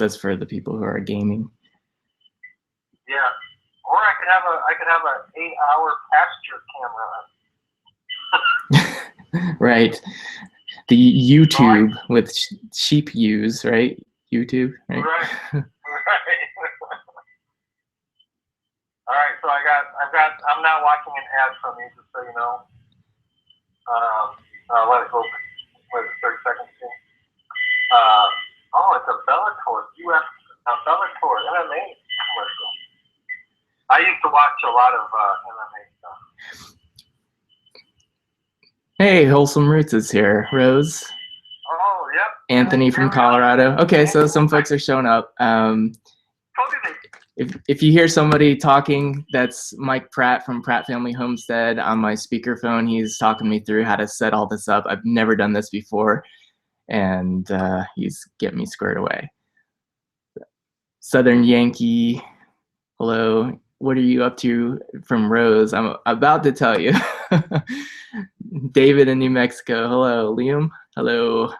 that's for the people who are gaming. Yeah. Or I could have an 8-hour pasture camera. Right. The YouTube with sheep use, right? YouTube, right? Right. Right. All right, so I'm not watching an ad from you, just so you know. Let it go. Wait, 30 seconds. Oh, it's a Bellator, a Bellator MMA commercial. I used to watch a lot of MMA stuff. Hey, Wholesome Roots is here. Rose. Oh, yep. Anthony from Colorado. Okay, so some folks are showing up. If you hear somebody talking, that's Mike Pratt from Pratt Family Homestead on my speakerphone. He's talking me through how to set all this up. I've never done this before, and he's getting me squared away. Southern Yankee, hello. What are you up to from Rose? I'm about to tell you. David in New Mexico, hello. Liam, hello.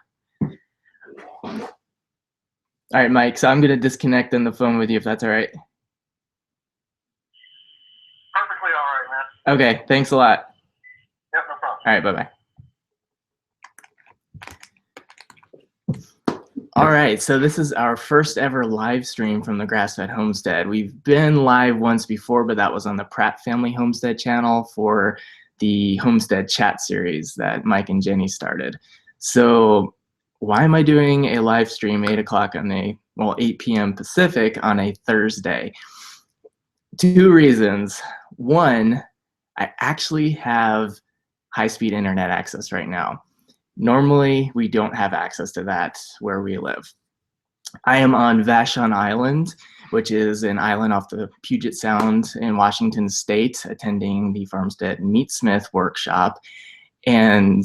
All right, Mike, so I'm going to disconnect on the phone with you if that's all right. Perfectly all right, man. Okay, thanks a lot. Yep, no problem. All right, bye-bye. All right, so this is our first ever live stream from the Grass-Fed Homestead. We've been live once before, but that was on the Pratt Family Homestead channel for the Homestead chat series that Mike and Jenny started. So why am I doing a live stream 8 o'clock on a, well, 8 p.m. Pacific on a Thursday? Two reasons. One, I actually have high-speed internet access right now. Normally, we don't have access to that where we live. I am on Vashon Island, which is an island off the Puget Sound in Washington State, attending the Farmstead Meatsmith workshop. And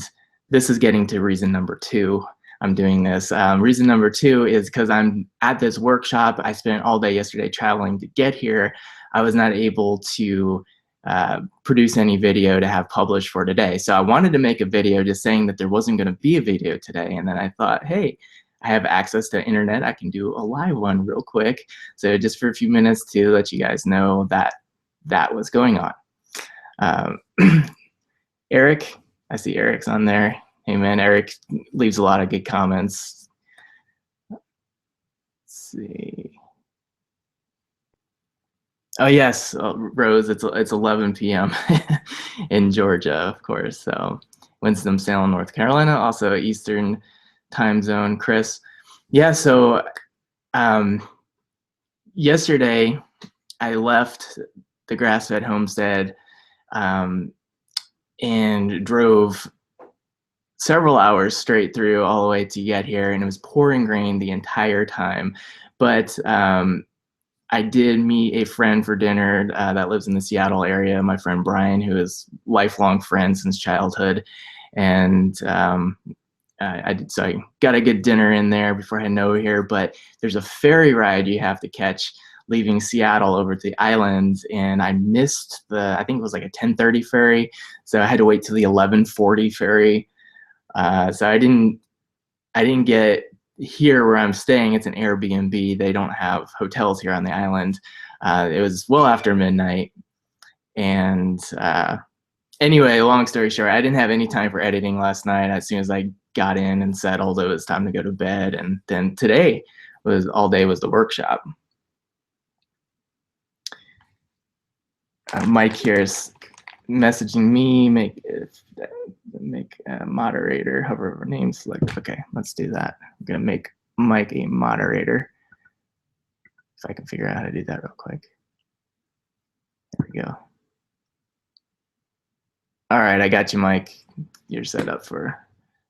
this is getting to reason number two. I'm doing this. Reason number two is because I'm at this workshop. I spent all day yesterday traveling to get here. I was not able to produce any video to have published for today. So I wanted to make a video just saying that there wasn't going to be a video today. And then I thought, hey, I have access to internet. I can do a live one real quick. So just for a few minutes to let you guys know that that was going on. Eric, I see Eric's on there. Hey man, Eric leaves a lot of good comments. Let's see. Oh yes, Rose, it's 11 p.m. in Georgia, of course. So Winston-Salem, North Carolina, also Eastern time zone. Chris, yeah. So yesterday I left the Grass-Fed Homestead and drove several hours straight through all the way to get here, and it was pouring rain the entire time. But I did meet a friend for dinner that lives in the Seattle area, my friend Brian, who is a lifelong friend since childhood. And so I got a good dinner in there before I heading over here. But there's a ferry ride you have to catch leaving Seattle over to the island, and I missed I think it was like a 10:30 ferry. So I had to wait till the 11:40 ferry. So I didn't get here where I'm staying. It's an Airbnb. They don't have hotels here on the island. It was well after midnight. And anyway, long story short, I didn't have any time for editing last night. As soon as I got in and settled, it was time to go to bed. And then today was all day was the workshop. Mike here is messaging me, make a moderator, however her name's select. Okay, let's do that. I'm gonna make Mike a moderator. If I can figure out how to do that real quick. There we go. All right, I got you, Mike. You're set up for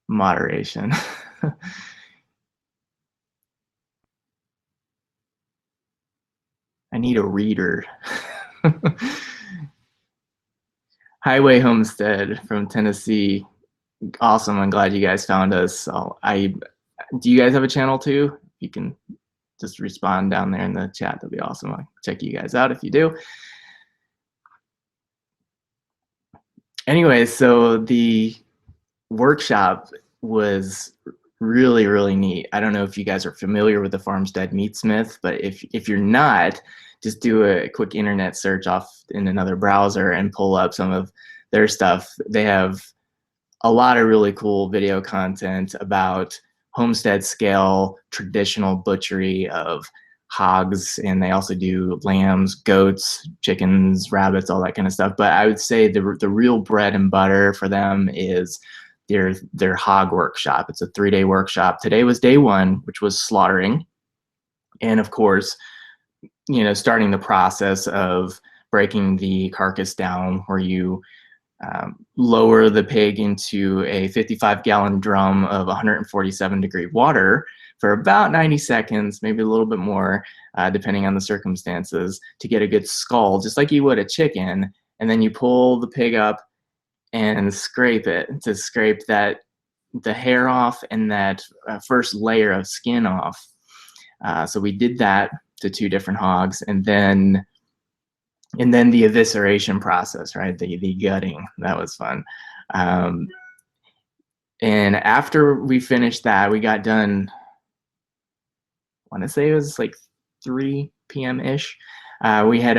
moderation. I need a reader. Highway Homestead from Tennessee. Awesome. I'm glad you guys found us. Do you guys have a channel too? You can just respond down there in the chat. That'd be awesome. I'll check you guys out if you do. Anyway, so the workshop was really, really neat. I don't know if you guys are familiar with the Farmstead Meatsmith, but if you're not, just do a quick internet search off in another browser and pull up some of their stuff. They have a lot of really cool video content about homestead scale, traditional butchery of hogs, and they also do lambs, goats, chickens, rabbits, all that kind of stuff. But I would say the real bread and butter for them is their hog workshop. It's a 3-day workshop. Today was day 1, which was slaughtering. And of course, you know, starting the process of breaking the carcass down, where you lower the pig into a 55-gallon drum of 147-degree water for about 90 seconds, maybe a little bit more, depending on the circumstances, to get a good skull, just like you would a chicken. And then you pull the pig up and scrape it to scrape the hair off and that first layer of skin off. So we did that to 2 different hogs, and then the evisceration process, right? The gutting, that was fun. And after we finished that, we got done, I want to say it was like 3 p.m.-ish. We had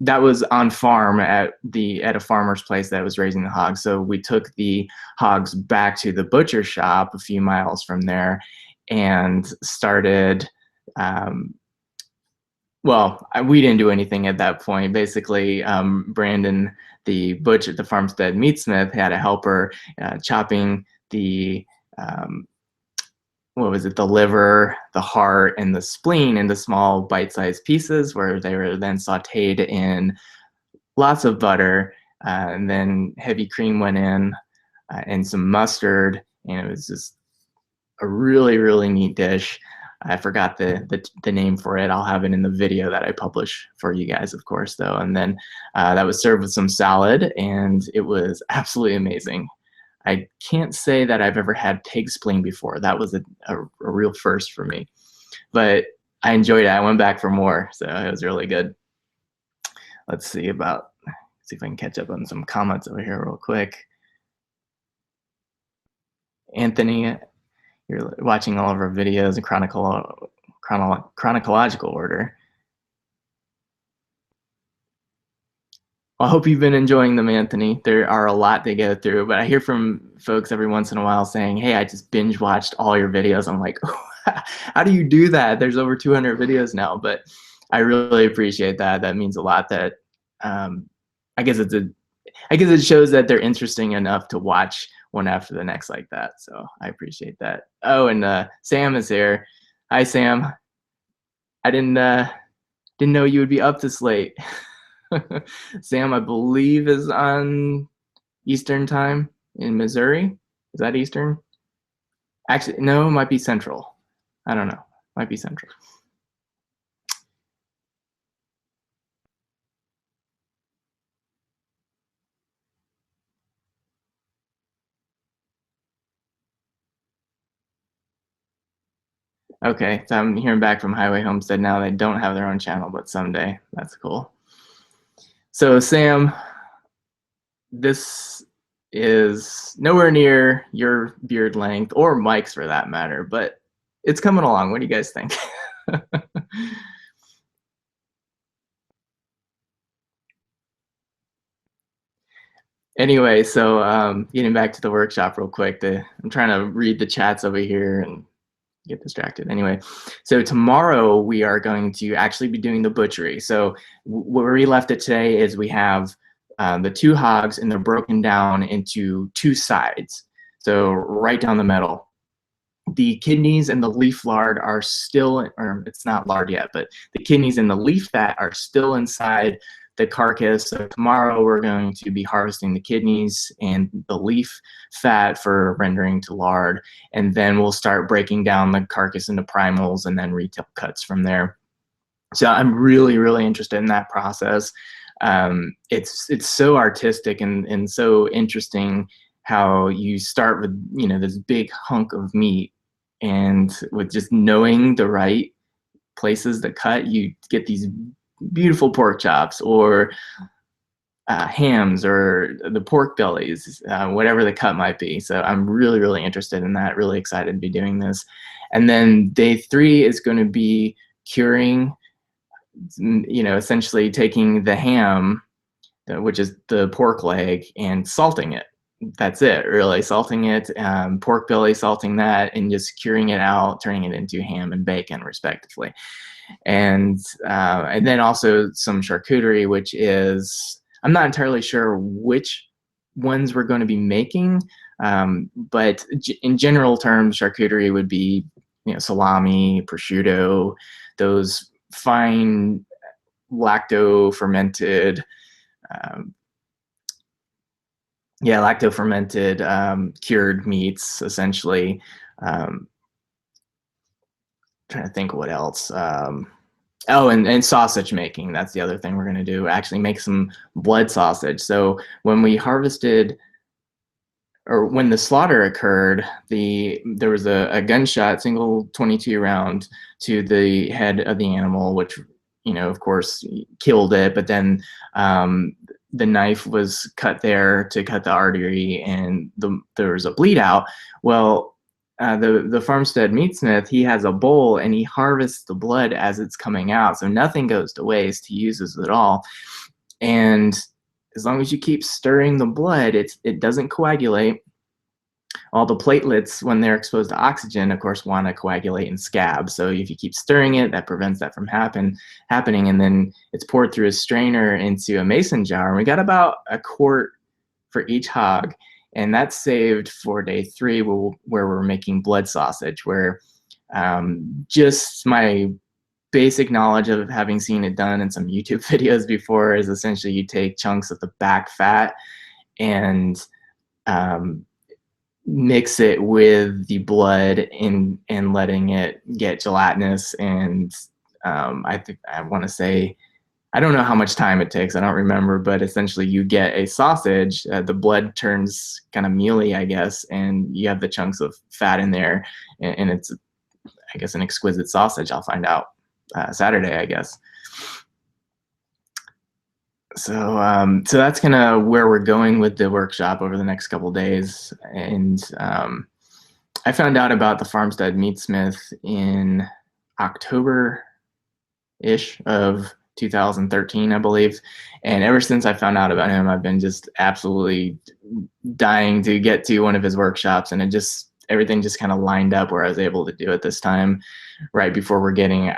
that was on farm at a farmer's place that was raising the hogs. So we took the hogs back to the butcher shop a few miles from there and started, well, we didn't do anything at that point. Basically, Brandon, the butcher, the Farmstead Meatsmith, had a helper chopping the, what was it, the liver, the heart, and the spleen into small bite-sized pieces, where they were then sauteed in lots of butter, and then heavy cream went in, and some mustard, and it was just a really, really neat dish. I forgot the name for it. I'll have it in the video that I publish for you guys, of course, though. And then that was served with some salad, and it was absolutely amazing. I can't say that I've ever had pig spleen before. That was a real first for me. But I enjoyed it. I went back for more, so it was really good. Let's see if I can catch up on some comments over here real quick. Anthony, you're watching all of our videos in chronological order. Well, I hope you've been enjoying them, Anthony. There are a lot to go through, but I hear from folks every once in a while saying, hey, I just binge watched all your videos. I'm like, how do you do that? There's over 200 videos now, but I really appreciate that. That means a lot. That I guess it shows that they're interesting enough to watch one after the next like that. So I appreciate that. Oh, and Sam is here. Hi, Sam. I didn't know you would be up this late. Sam, I believe, is on Eastern time in Missouri. Is that Eastern? Actually, no, it might be Central. I don't know. Might be Central. Okay, so I'm hearing back from Highway Homestead now. They don't have their own channel, but someday. That's cool. So Sam, this is nowhere near your beard length, or Mike's for that matter, but it's coming along. What do you guys think? Anyway, so getting back to the workshop real quick, I'm trying to read the chats over here and get distracted. Anyway, so tomorrow we are going to actually be doing the butchery. So where we left it today is we have the 2 hogs, and they're broken down into 2 sides. So right down the middle. The kidneys and the leaf lard are still, or it's not lard yet, but the kidneys and the leaf fat are still inside the carcass. So tomorrow we're going to be harvesting the kidneys and the leaf fat for rendering to lard, and then we'll start breaking down the carcass into primals and then retail cuts from there. So I'm really, really interested in that process. It's so artistic and so interesting how you start with, you know, this big hunk of meat, and with just knowing the right places to cut, you get these beautiful pork chops. Or hams or the pork bellies, whatever the cut might be. So I'm really, really interested in that, really excited to be doing this. And then day 3 is going to be curing, essentially taking the ham, which is the pork leg, and salting it. That's it, really, salting it, pork belly, salting that, and just curing it out, turning it into ham and bacon, respectively. And then also some charcuterie, which is, I'm not entirely sure which ones we're going to be making, but in general terms, charcuterie would be, salami, prosciutto, those fine lacto-fermented, cured meats, essentially. Trying to think what else. Oh, and sausage making. That's the other thing we're going to do. Actually make some blood sausage. So when we harvested, or when the slaughter occurred, there was a gunshot, single 22 round to the head of the animal, which, of course, killed it. But then the knife was cut there to cut the artery, and there was a bleed out. Well, the Farmstead Meatsmith, he has a bowl, and he harvests the blood as it's coming out, so nothing goes to waste. He uses it all, and as long as you keep stirring the blood, it doesn't coagulate. All the platelets, when they're exposed to oxygen, of course, want to coagulate and scab. So if you keep stirring it, that prevents that from happening. And then it's poured through a strainer into a mason jar. And we got about a quart for each hog. And that's saved for day 3, where we're making blood sausage, where just my basic knowledge of having seen it done in some YouTube videos before is essentially you take chunks of the back fat and mix it with the blood and letting it get gelatinous. And I want to say, I don't know how much time it takes, I don't remember, but essentially you get a sausage, the blood turns kind of mealy, I guess, and you have the chunks of fat in there, and it's, I guess, an exquisite sausage. I'll find out Saturday, I guess. So that's kind of where we're going with the workshop over the next couple days. And I found out about the Farmstead Meatsmith in October-ish of 2013, I believe. And ever since I found out about him, I've been just absolutely dying to get to one of his workshops, and everything just kind of lined up where I was able to do it this time, right before we're getting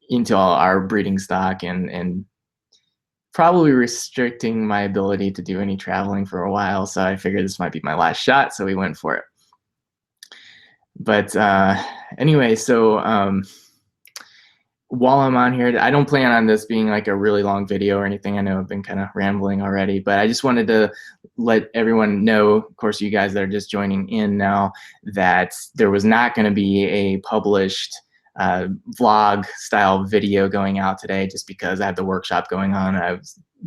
into all our breeding stock and probably restricting my ability to do any traveling for a while. So I figured this might be my last shot, so we went for it. But anyway, so while I'm on here, I don't plan on this being like a really long video or anything. I know I've been kind of rambling already, but I just wanted to let everyone know, of course, you guys that are just joining in now, that there was not going to be a published vlog style video going out today, just because I had the workshop going on. I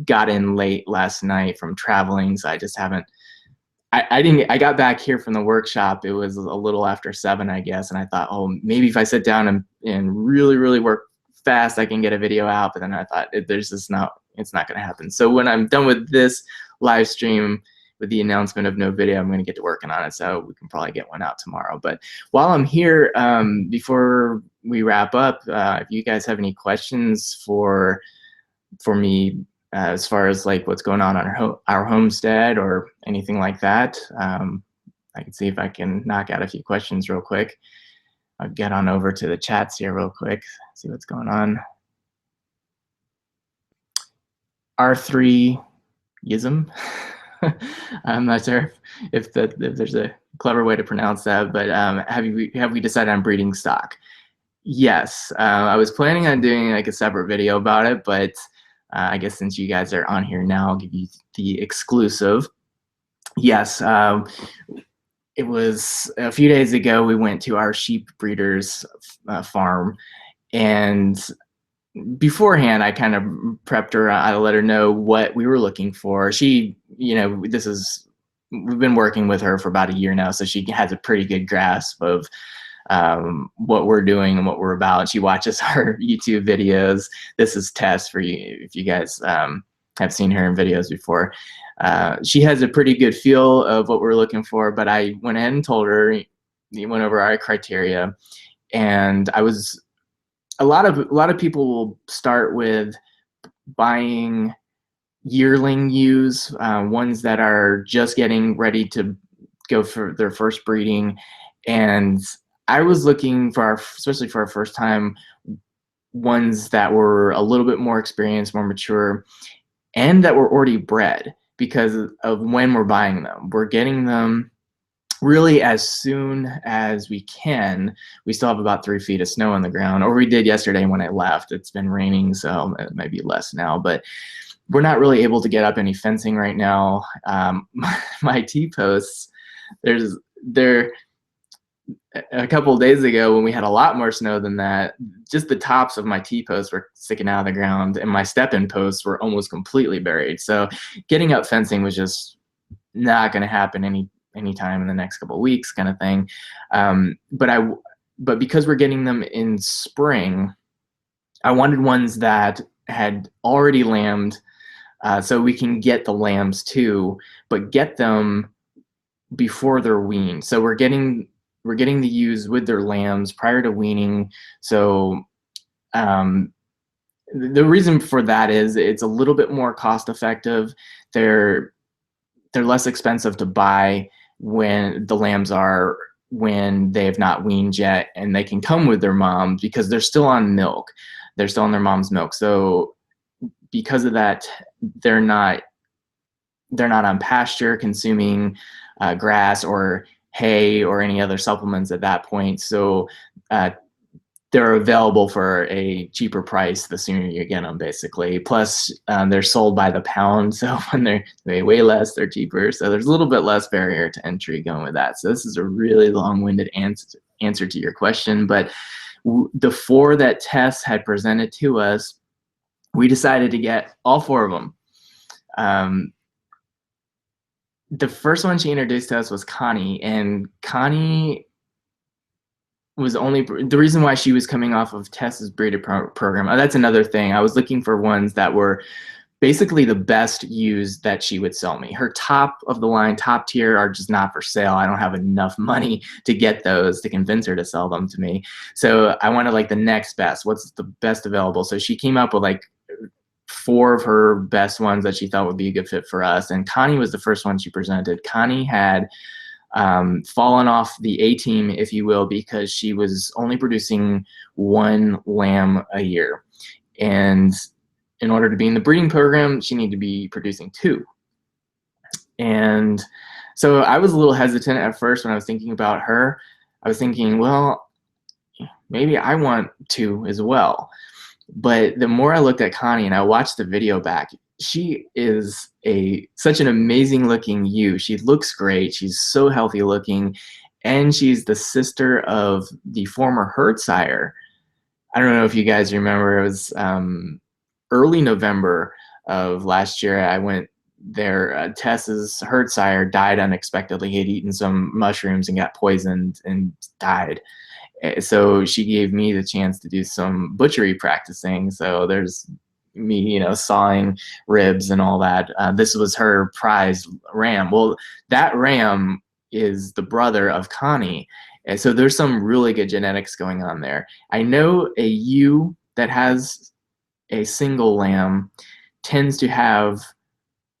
got in late last night from traveling, so I just haven't, I got back here from the workshop. It was a little after 7, I guess, and I thought, oh, maybe if I sit down and really, really work fast, I can get a video out. But then I thought, it's not going to happen. So when I'm done with this live stream with the announcement of no video, I'm going to get to working on it, so we can probably get one out tomorrow. But while I'm here, before we wrap up, if you guys have any questions for me, as far as like what's going on our homestead or anything like that, I can see if I can knock out a few questions real quick. I'll get on over to the chats here real quick, see what's going on. R3ism. I'm not sure if there's a clever way to pronounce that, but have we decided on breeding stock? Yes, I was planning on doing like a separate video about it, but I guess since you guys are on here now, I'll give you the exclusive. Yes, it was a few days ago, we went to our sheep breeder's farm, and beforehand I kind of prepped her. I let her know what we were looking for. She, we've been working with her for about a year now, so she has a pretty good grasp of what we're doing and what we're about. She watches our YouTube videos. This is Tess, for you, if you guys have seen her in videos before. She has a pretty good feel of what we're looking for, but I went ahead and told her, went over our criteria, and a lot of people will start with buying yearling ewes, ones that are just getting ready to go for their first breeding. And I was looking for especially for our first time, ones that were a little bit more experienced, more mature, and that were already bred, because of when we're buying them. We're getting them really as soon as we can. We still have about 3 feet of snow on the ground, or we did yesterday when I left. It's been raining, so it might be less now, but we're not really able to get up any fencing right now. My T-posts, they're a couple of days ago when we had a lot more snow than that, just the tops of my T-posts were sticking out of the ground, and my step-in posts were almost completely buried. So getting up fencing was just not going to happen anytime in the next couple of weeks, kind of thing. But because we're getting them in spring, I wanted ones that had already lambed, so we can get the lambs too, but get them before they're weaned. So we're getting the ewes with their lambs prior to weaning. So the reason for that is it's a little bit more cost effective. They're less expensive to buy when the lambs are, when they have not weaned yet, and they can come with their mom because they're still on milk. They're still on their mom's milk. So because of that, they're not on pasture consuming grass or hay or any other supplements at that point. So they're available for a cheaper price the sooner you get them, basically. Plus, they're sold by the pound, so when they weigh less, they're cheaper. So there's a little bit less barrier to entry going with that. So this is a really long-winded answer to your question, but the 4 that Tess had presented to us, we decided to get all 4 of them. The first one she introduced to us was Connie, and Connie was the reason why she was coming off of Tess's breeder program. That's another thing. I was looking for ones that were basically the best ewes that she would sell me. Her top of the line, top tier, are just not for sale. I don't have enough money to get those to convince her to sell them to me. So I wanted like the next best. What's the best available? So she came up with like 4 of her best ones that she thought would be a good fit for us. And Connie was the first one she presented. Connie had fallen off the A-team, if you will, because she was only producing 1 lamb a year. And in order to be in the breeding program, she needed to be producing 2. And so I was a little hesitant at first when I was thinking about her. I was thinking, well, maybe I want 2 as well. But the more I looked at Connie and I watched the video back, she is such an amazing looking ewe. She looks great. She's so healthy looking, and she's the sister of the former herd sire. I don't know if you guys remember, it was early November of last year. I went there. Tess's herd sire died unexpectedly. He had eaten some mushrooms and got poisoned and died. So she gave me the chance to do some butchery practicing. So there's me, sawing ribs and all that. This was her prize ram. Well, that ram is the brother of Connie. And so there's some really good genetics going on there. I know a ewe that has a single lamb tends to have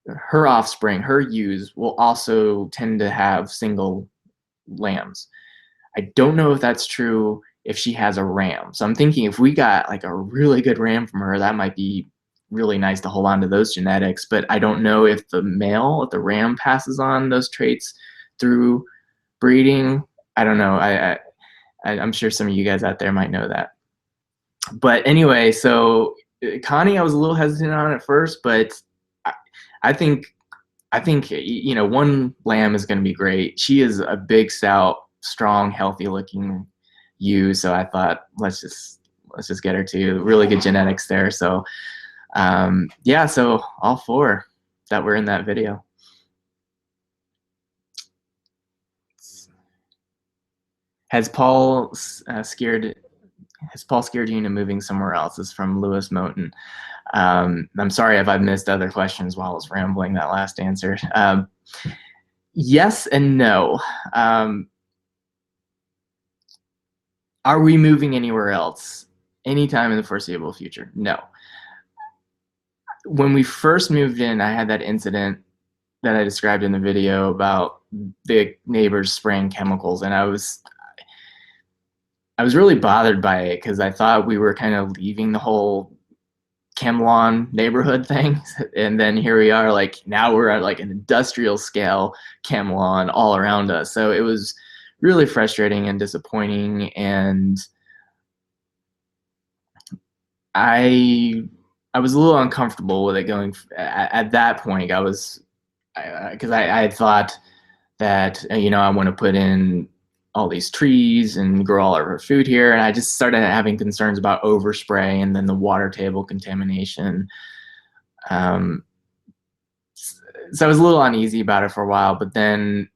her offspring, her ewes will also tend to have single lambs. I don't know if that's true if she has a ram. So I'm thinking if we got like a really good ram from her, that might be really nice to hold on to those genetics. But I don't know if the ram passes on those traits through breeding. I don't know. I'm sure some of you guys out there might know that. But anyway, so Connie, I was a little hesitant on at first, but I think 1 lamb is going to be great. She is a big, stout, strong, healthy looking ewe. So I thought, let's just get her to really good genetics there. So yeah, so all 4 that were in that video. Has Paul scared Has Paul scared you into moving somewhere else? This is from Lewis Moten. I'm sorry if I've missed other questions while I was rambling that last answer. Yes and no. Are we moving anywhere else anytime in the foreseeable future? No. When we first moved in, I had that incident that I described in the video about the neighbors spraying chemicals, and I was really bothered by it because I thought we were kind of leaving the whole ChemLawn neighborhood thing, and then here we are, like now we're at like an industrial scale ChemLawn all around us. So it was really frustrating and disappointing, and I was a little uncomfortable with it going at that point. I was because I had thought that I want to put in all these trees and grow all of our food here, and I just started having concerns about overspray and then the water table contamination. So I was a little uneasy about it for a while, but then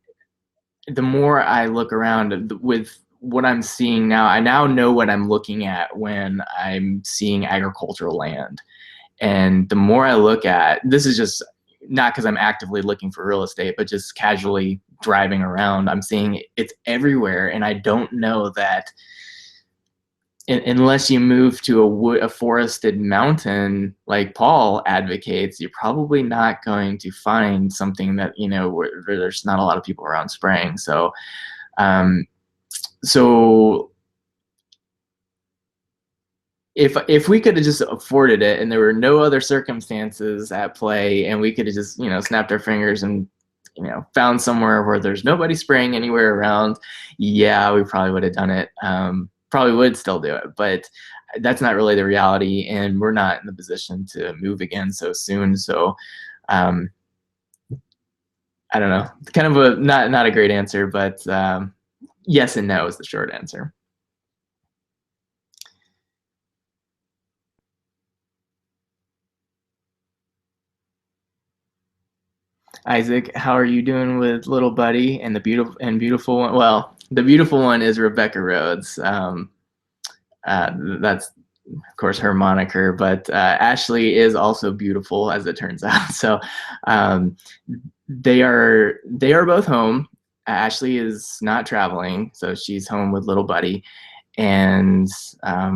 the more I look around with what I'm seeing now, I now know what I'm looking at when I'm seeing agricultural land. And the more I look at, this is just not because I'm actively looking for real estate, but just casually driving around, I'm seeing it's everywhere. And I don't know that unless you move to a forested mountain like Paul advocates, you're probably not going to find something that, where there's not a lot of people around spraying. So, if we could have just afforded it and there were no other circumstances at play and we could have just, snapped our fingers and, found somewhere where there's nobody spraying anywhere around, yeah, we probably would have done it. Probably would still do it, but that's not really the reality, and we're not in the position to move again so soon. So I don't know, kind of a not a great answer, but yes and no is the short answer. Isaac, how are you doing with little buddy and the beautiful one? Well, the beautiful one is Rebecca Rhodes. That's of course her moniker, but Ashley is also beautiful, as it turns out. So they are both home. Ashley is not traveling, so she's home with little buddy, and I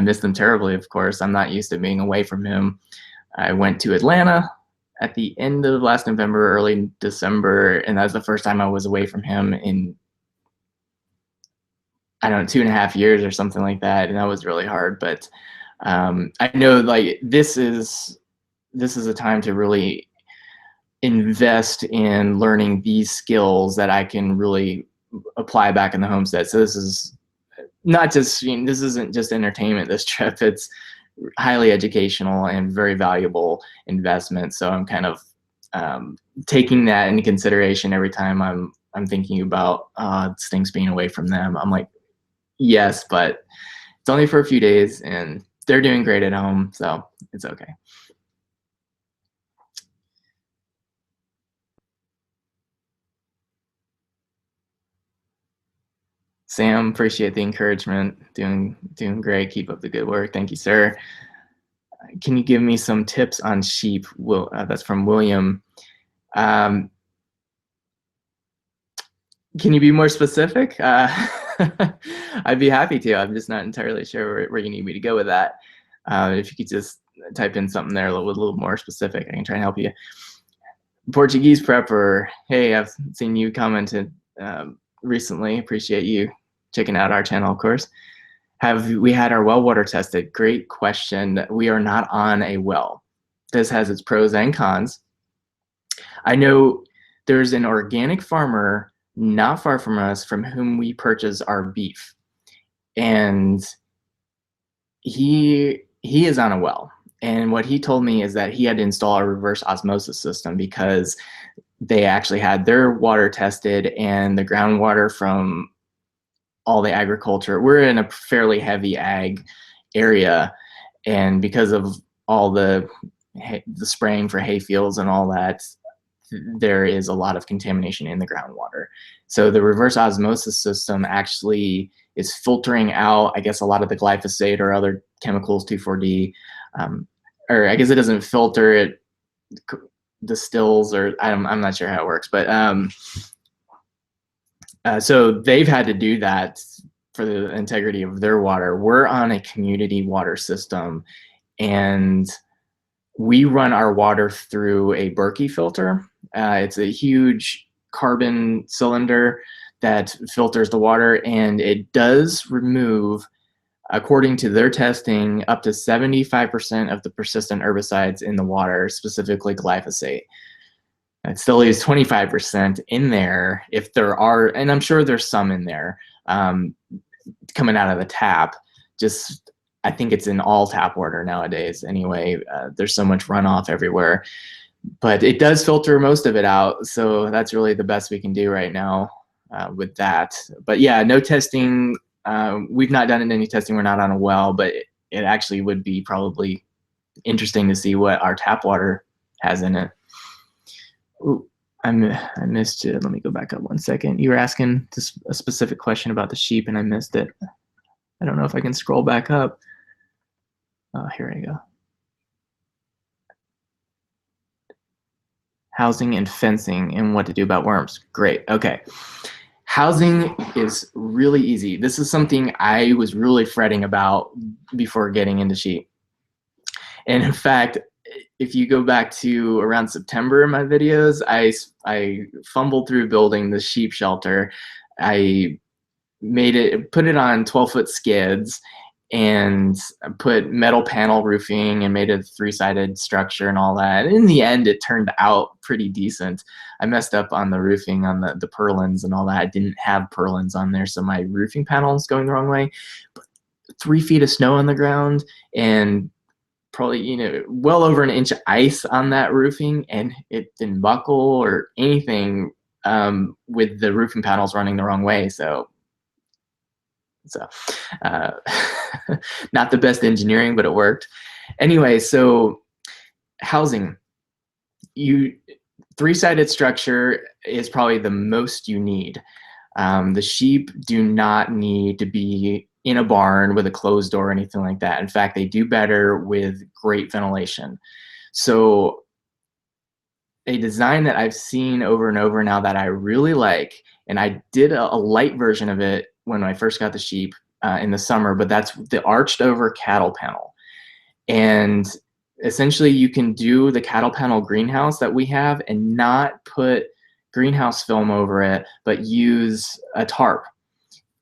miss them terribly. Of course, I'm not used to being away from him. I went to Atlanta at the end of last November, early December, and that was the first time I was away from him in, I don't know, 2.5 years or something like that, and that was really hard. But I know, like, this is a time to really invest in learning these skills that I can really apply back in the homestead. So this is not just, this isn't just entertainment, this trip. It's highly educational and very valuable investment. So I'm kind of taking that into consideration every time I'm thinking about things being away from them. I'm like, yes, but it's only for a few days and they're doing great at home, so it's okay. Sam, appreciate the encouragement. Doing great. Keep up the good work. Thank you, sir. Can you give me some tips on sheep? That's from William. Can you be more specific? I'd be happy to. I'm just not entirely sure where you need me to go with that. If you could just type in something there a little more specific, I can try and help you. Portuguese prepper. Hey, I've seen you commented recently. Appreciate you checking out our channel, of course. Have we had our well water tested? Great question. We are not on a well. This has its pros and cons. I know there's an organic farmer not far from us from whom we purchase our beef, and he is on a well. And what he told me is that he had to install a reverse osmosis system because they actually had their water tested, and the groundwater from all the agriculture, we're in a fairly heavy ag area, and because of all the spraying for hay fields and all that, there is a lot of contamination in the groundwater. So the reverse osmosis system actually is filtering out, I guess, a lot of the glyphosate or other chemicals, 2,4-D, or I guess it doesn't filter, it distills, or I'm not sure how it works, but so they've had to do that for the integrity of their water. We're on a community water system, and we run our water through a Berkey filter. It's a huge carbon cylinder that filters the water, and it does remove, according to their testing, up to 75% of the persistent herbicides in the water, specifically glyphosate. It still leaves 25% in there if there are, and I'm sure there's some in there coming out of the tap. Just, I think it's in all tap water nowadays anyway. There's so much runoff everywhere. But it does filter most of it out, so that's really the best we can do right now with that. But yeah, no testing. We've not done any testing. We're not on a well, but it actually would be probably interesting to see what our tap water has in it. Ooh, I missed it. Let me go back up 1 second. You were asking a specific question about the sheep, and I missed it. I don't know if I can scroll back up. Oh, here I go. Housing and fencing and what to do about worms. Great. Okay. Housing is really easy. This is something I was really fretting about before getting into sheep. And in fact, if you go back to around September in my videos, I fumbled through building the sheep shelter. I put it on 12-foot skids and put metal panel roofing and made a 3-sided structure and all that. And in the end, it turned out pretty decent. I messed up on the roofing, on the purlins and all that. I didn't have purlins on there, so my roofing panel is going the wrong way. But 3 feet of snow on the ground and probably, well over an inch of ice on that roofing, and it didn't buckle or anything with the roofing panels running the wrong way. So not the best engineering, but it worked. Anyway, so housing, 3-sided structure is probably the most you need. The sheep do not need to be in a barn with a closed door or anything like that. In fact, they do better with great ventilation. So a design that I've seen over and over now that I really like, and I did a light version of it when I first got the sheep in the summer, but that's the arched over cattle panel. And essentially you can do the cattle panel greenhouse that we have and not put greenhouse film over it, but use a tarp.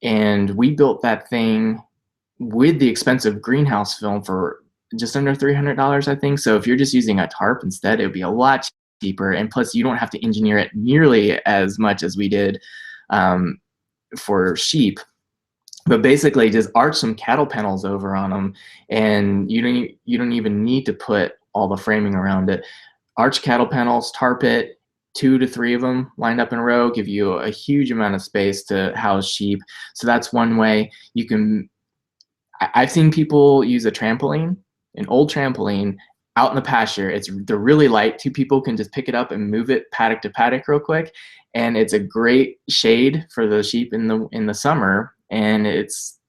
And we built that thing with the expensive greenhouse film for just under $300, I think. So if you're just using a tarp instead, it would be a lot cheaper. And plus, you don't have to engineer it nearly as much as we did for sheep. But basically, just arch some cattle panels over on them, and you don't even need to put all the framing around it. Arch cattle panels, tarp it, 2 to 3 of them lined up in a row, give you a huge amount of space to house sheep. So that's one way. You can, I've seen people use a trampoline, an old trampoline, out in the pasture. They're really light. 2 people can just pick it up and move it paddock to paddock real quick, and it's a great shade for the sheep in the summer. And it's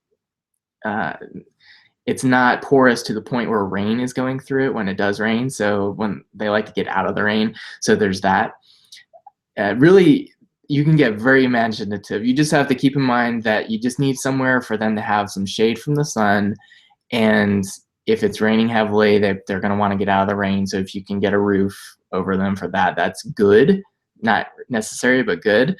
not porous to the point where rain is going through it when it does rain. So when they like to get out of the rain, so there's that. Really, you can get very imaginative. You just have to keep in mind that you just need somewhere for them to have some shade from the sun. And if it's raining heavily, they're going to want to get out of the rain. So if you can get a roof over them for that, that's good. Not necessary, but good.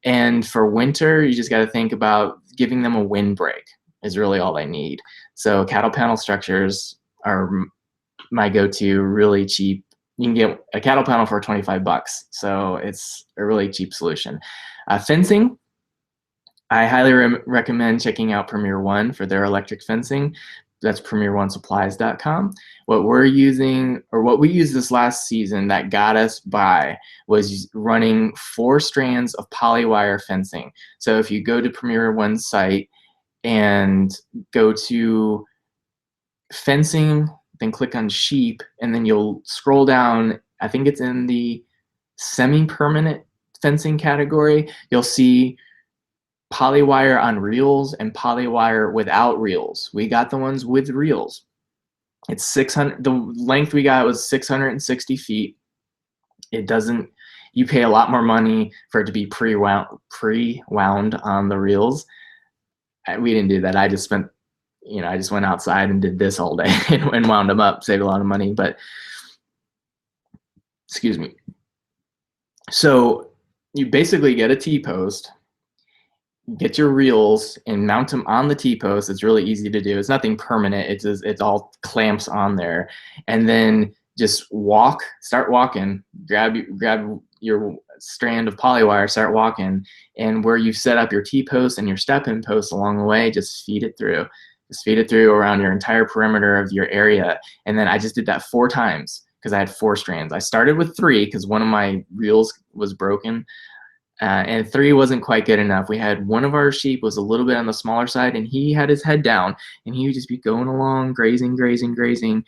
And for winter, you just got to think about giving them a windbreak is really all they need. So cattle panel structures are my go-to, really cheap. You can get a cattle panel for $25, so it's a really cheap solution. Fencing, I highly recommend checking out Premier One for their electric fencing. That's premieronesupplies.com. What we're using, or what we used this last season that got us by, was running 4 strands of polywire fencing. So if you go to Premier One's site and go to fencing, then click on sheep, and then you'll scroll down. I think it's in the semi-permanent fencing category. You'll see polywire on reels and polywire without reels. We got the ones with reels. It's 600, the length we got was 660 feet. It doesn't, you pay a lot more money for it to be pre-wound on the reels. We didn't do that. I just spent, you know, I just went outside and did this all day and wound them up, saved a lot of money, but excuse me. So you basically get a T-post, get your reels and mount them on the T-post. It's really easy to do. It's nothing permanent. It's all clamps on there. And then just start walking, grab your strand of polywire, start walking. And where you've set up your T-post and your step-in post along the way, just feed it through. Just feed it through around your entire perimeter of your area. And then I just did that 4 times because I had 4 strands. I started with 3 because one of my reels was broken. And 3 wasn't quite good enough. We had one of our sheep was a little bit on the smaller side, and he had his head down, and he would just be going along, grazing, grazing, grazing.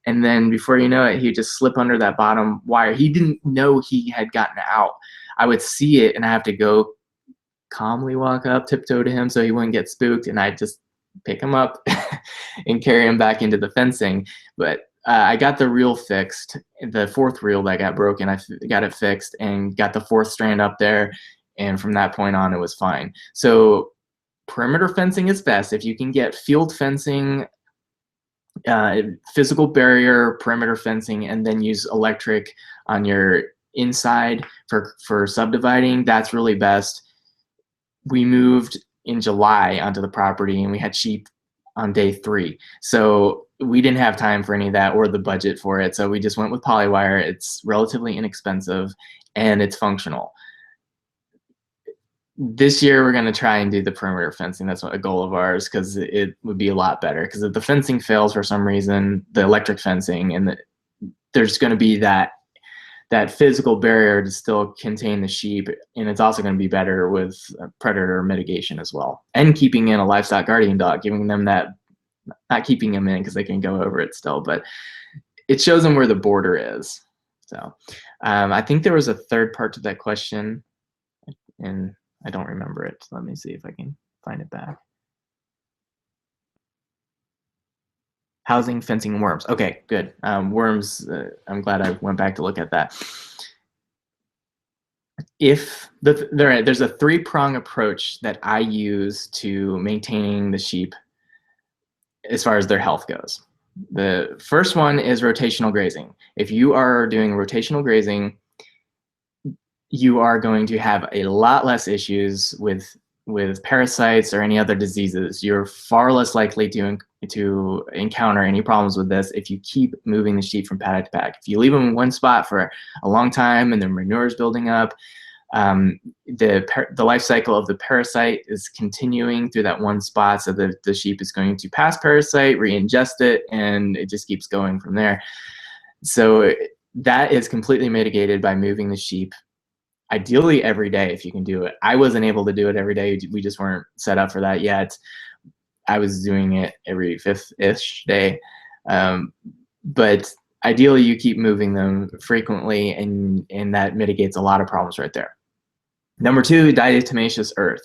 And then before you know it, he would just slip under that bottom wire. He didn't know he had gotten out. I would see it, and I have to go calmly walk up, tiptoe to him so he wouldn't get spooked, and I'd just pick him up and carry him back into the fencing. But I got the reel fixed, the 4th reel that got broken. I got it fixed and got the 4th strand up there, and from that point on, it was fine. So perimeter fencing is best. If you can get field fencing, physical barrier, perimeter fencing, and then use electric on your inside for subdividing, that's really best. We moved in July onto the property, and we had sheep on day 3. So we didn't have time for any of that or the budget for it. So we just went with polywire. It's relatively inexpensive and it's functional. This year we're going to try and do the perimeter fencing. That's a goal of ours because it would be a lot better. Because if the fencing fails for some reason, the electric fencing, and there's going to be that physical barrier to still contain the sheep, and it's also going to be better with predator mitigation as well. And keeping in a livestock guardian dog, giving them that, not keeping them in because they can go over it still, but it shows them where the border is. So I think there was a third part to that question, and I don't remember it. So let me see if I can find it back. Housing, fencing, worms. Okay, good. Worms, I'm glad I went back to look at that. If there's a 3-prong approach that I use to maintaining the sheep as far as their health goes. The first one is rotational grazing. If you are doing rotational grazing, you are going to have a lot less issues with parasites or any other diseases. You're far less likely to encounter any problems with this if you keep moving the sheep from paddock to paddock. If you leave them in one spot for a long time and the manure is building up, the life cycle of the parasite is continuing through that one spot, so the sheep is going to pass parasite, re-ingest it, and it just keeps going from there. So that is completely mitigated by moving the sheep, ideally every day if you can do it. I wasn't able to do it every day. We just weren't set up for that yet. I was doing it every 5th-ish day. But ideally you keep moving them frequently, and that mitigates a lot of problems right there. Number 2, diatomaceous earth.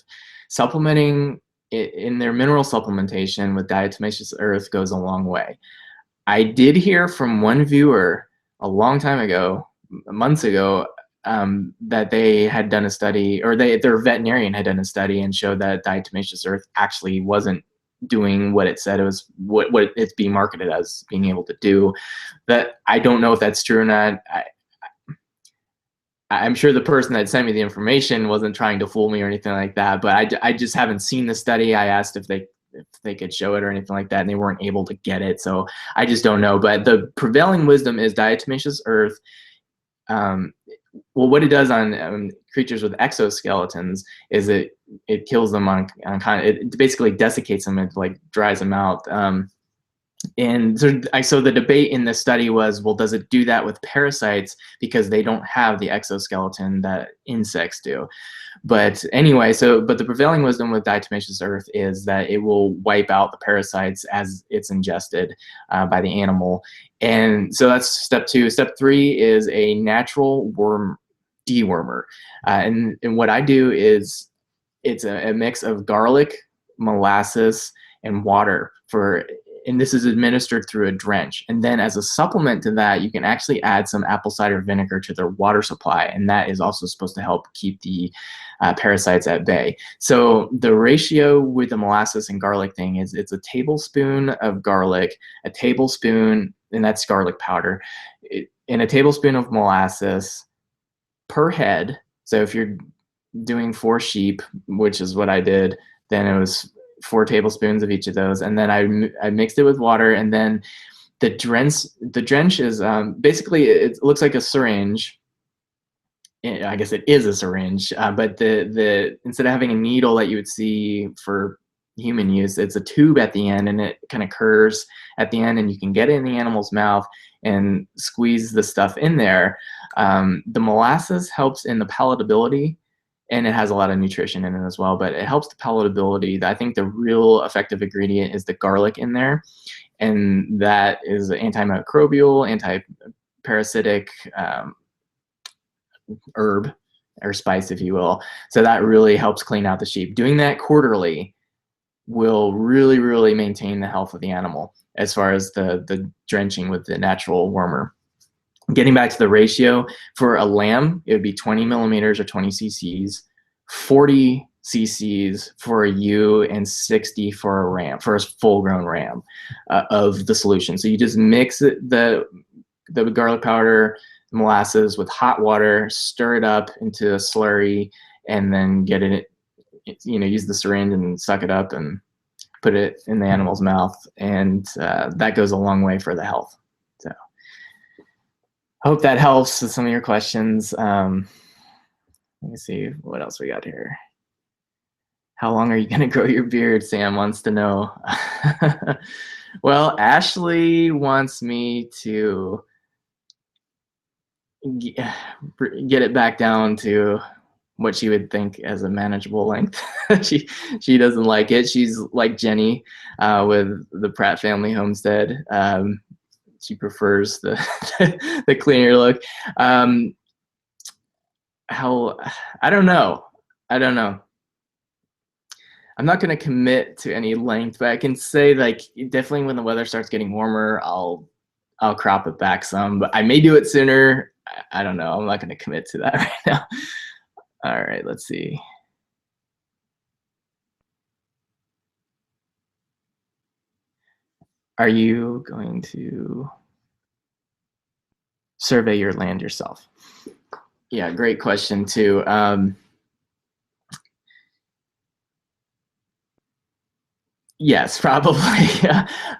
Supplementing in their mineral supplementation with diatomaceous earth goes a long way. I did hear from one viewer a long time ago, months ago, that they had done a study, or their veterinarian had done a study and showed that diatomaceous earth actually wasn't doing what it said it was, what it's being marketed as being able to do. That I don't know if that's true or not. I'm sure the person that sent me the information wasn't trying to fool me or anything like that, but I just haven't seen the study. I asked if they could show it or anything like that, and they weren't able to get it, so I just don't know. But the prevailing wisdom is diatomaceous earth. Well, what it does on creatures with exoskeletons is it kills them on kind of, it basically desiccates them, it like dries them out. And so the debate in this study was, well, does it do that with parasites because they don't have the exoskeleton that insects do? But anyway, but the prevailing wisdom with diatomaceous earth is that it will wipe out the parasites as it's ingested by the animal. And so that's step 2. Step 3 is a natural worm dewormer. And what I do is, it's a mix of garlic, molasses, and water and this is administered through a drench. And then as a supplement to that, you can actually add some apple cider vinegar to their water supply, and that is also supposed to help keep the parasites at bay. So the ratio with the molasses and garlic thing is it's a tablespoon of garlic, a tablespoon, and that's garlic powder, and a tablespoon of molasses per head. So if you're doing 4 sheep, which is what I did, then it was 4 tablespoons of each of those, and then I mixed it with water, and then the drench is basically, it looks like a syringe. I guess it is a syringe, but instead of having a needle that you would see for human use, it's a tube at the end, and it kind of curves at the end, and you can get it in the animal's mouth and squeeze the stuff in there. The molasses helps in the palatability, and it has a lot of nutrition in it as well, but it helps the palatability. I think the real effective ingredient is the garlic in there, and that is antimicrobial, anti-parasitic herb or spice, if you will. So that really helps clean out the sheep. Doing that quarterly will really, really maintain the health of the animal as far as the drenching with the natural wormer. Getting back to the ratio, for a lamb, it would be 20 millimeters or 20 cc's, 40 cc's for a ewe, and 60 for a ram, for a full-grown ram of the solution. So you just mix the garlic powder, molasses with hot water, stir it up into a slurry, and then get it, use the syringe and suck it up and put it in the animal's mouth, and that goes a long way for the health. So I hope that helps with some of your questions. Let me see what else we got here. How long are you going to grow your beard? Sam wants to know. Well, Ashley wants me to get it back down to what she would think as a manageable length. she doesn't like it. She's like Jenny with the Pratt family homestead. She prefers the cleaner look. I don't know. I'm not going to commit to any length, but I can say, like, definitely when the weather starts getting warmer, I'll crop it back some, but I may do it sooner. I don't know. I'm not going to commit to that right now. All right, let's see. Are you going to survey your land yourself? Yeah, great question too. Yes, probably.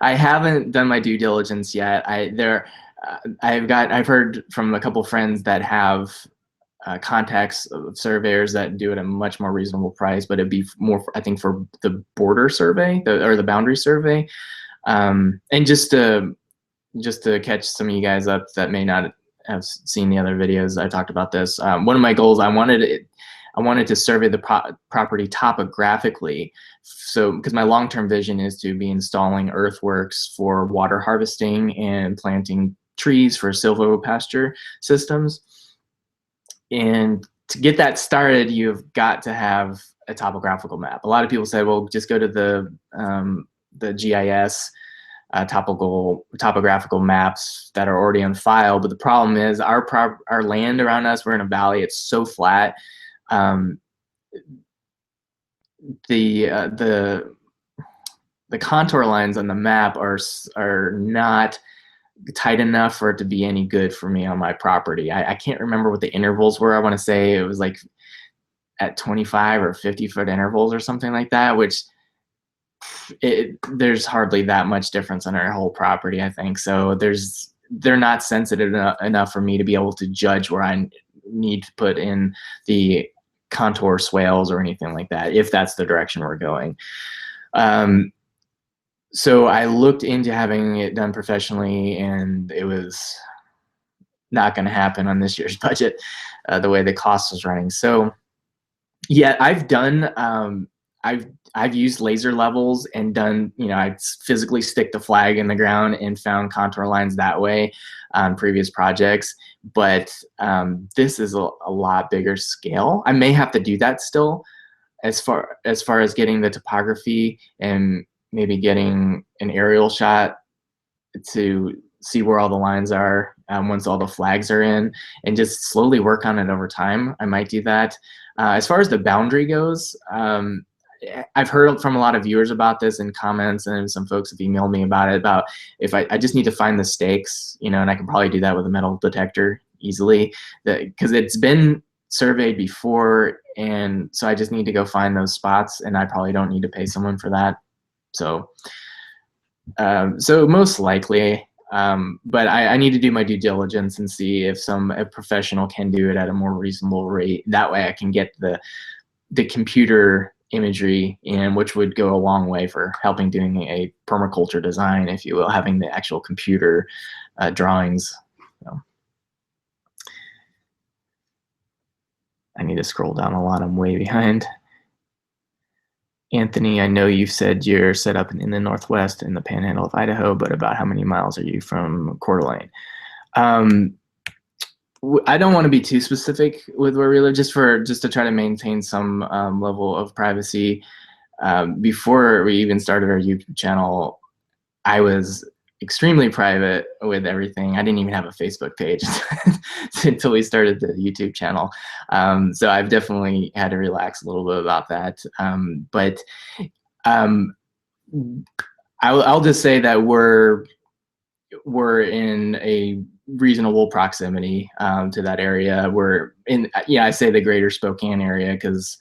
I haven't done my due diligence yet. I've heard from a couple friends that have contacts of surveyors that do it at a much more reasonable price, but it'd be more, I think, for the border survey or the boundary survey. And just to catch some of you guys up that may not have seen the other videos, I talked about this. One of my goals, I wanted to survey the property topographically. So, because my long-term vision is to be installing earthworks for water harvesting and planting trees for silvopasture systems. And to get that started, you've got to have a topographical map. A lot of people say, well, just go to the GIS topographical maps that are already on file. But the problem is our land around us, we're in a valley, it's so flat. The contour lines on the map are not tight enough for it to be any good for me on my property. I can't remember what the intervals were. I want to say it was like at 25 or 50-foot intervals or something like that, which there's hardly that much difference on our whole property, I think. So they're not sensitive enough for me to be able to judge where I need to put in the contour swales or anything like that, if that's the direction we're going. So I looked into having it done professionally, and it was not going to happen on this year's budget, the way the cost was running. So yeah, I've done, I've used laser levels and done, I physically stick the flag in the ground and found contour lines that way on previous projects. But this is a lot bigger scale. I may have to do that still. as far as getting the topography and maybe getting an aerial shot to see where all the lines are once all the flags are in, and just slowly work on it over time, I might do that. As far as the boundary goes, I've heard from a lot of viewers about this in comments, and some folks have emailed me about it, about if I just need to find the stakes, you know, and I can probably do that with a metal detector easily, because it's been surveyed before, and so I just need to go find those spots, and I probably don't need to pay someone for that. So so most likely, but I need to do my due diligence and see if a professional can do it at a more reasonable rate. That way I can get the computer imagery in, which would go a long way for helping doing a permaculture design, if you will, having the actual computer drawings. So I need to scroll down a lot. I'm way behind. Anthony, I know you've said you're set up in the Northwest in the Panhandle of Idaho, but about how many miles are you from Coeur d'Alene? I don't want to be too specific with where we live, just to try to maintain some level of privacy. Before we even started our YouTube channel, I was extremely private with everything. I didn't even have a Facebook page until we started the YouTube channel. So I've definitely had to relax a little bit about that. But I'll just say that we're in a reasonable proximity to that area. We're in, I say the greater Spokane area because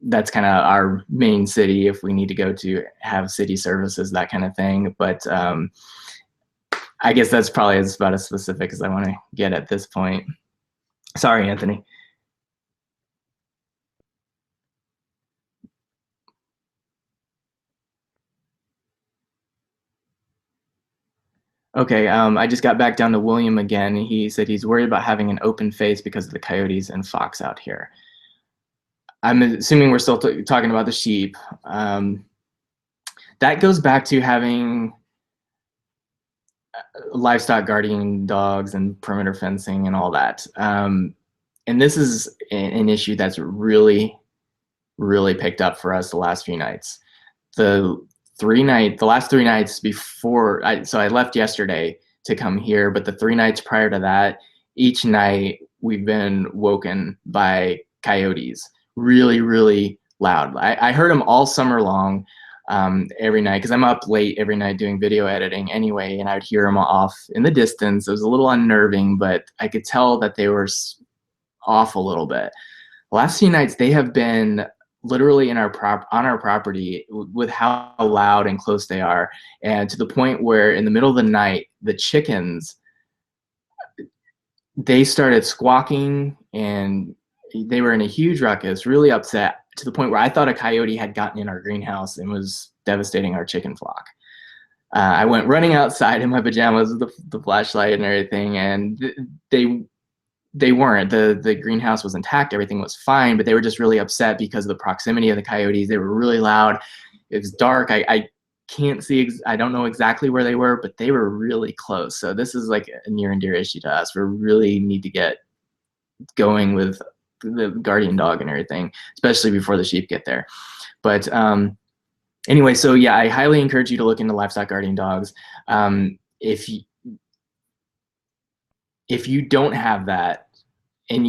that's kind of our main city if we need to go to have city services, that kind of thing. But I guess that's probably about as specific as I want to get at this point. Sorry, Anthony. Okay, I just got back down to William again. He said he's worried about having an open face because of the coyotes and fox out here. I'm assuming we're still talking about the sheep. That goes back to having livestock guardian dogs and perimeter fencing and all that. And this is an issue that's really, really picked up for us the last few nights. The last 3 nights before, so I left yesterday to come here, but the 3 nights prior to that, each night we've been woken by coyotes, really, really loud. I heard them all summer long, every night, because I'm up late every night doing video editing anyway, and I would hear them off in the distance. It was a little unnerving, but I could tell that they were off a little bit. The last few nights, they have been literally on our property with how loud and close they are, and to the point where in the middle of the night, the chickens, they started squawking and they were in a huge ruckus, really upset, to the point where I thought a coyote had gotten in our greenhouse and was devastating our chicken flock. I went running outside in my pajamas with the flashlight and everything, and they weren't. The greenhouse was intact, everything was fine, but they were just really upset because of the proximity of the coyotes. They were really loud. It was dark. I can't see, I don't know exactly where they were, but they were really close. So this is like a near and dear issue to us. We really need to get going with the guardian dog and everything, especially before the sheep get there. But anyway, so yeah, I highly encourage you to look into livestock guardian dogs. If you don't have that and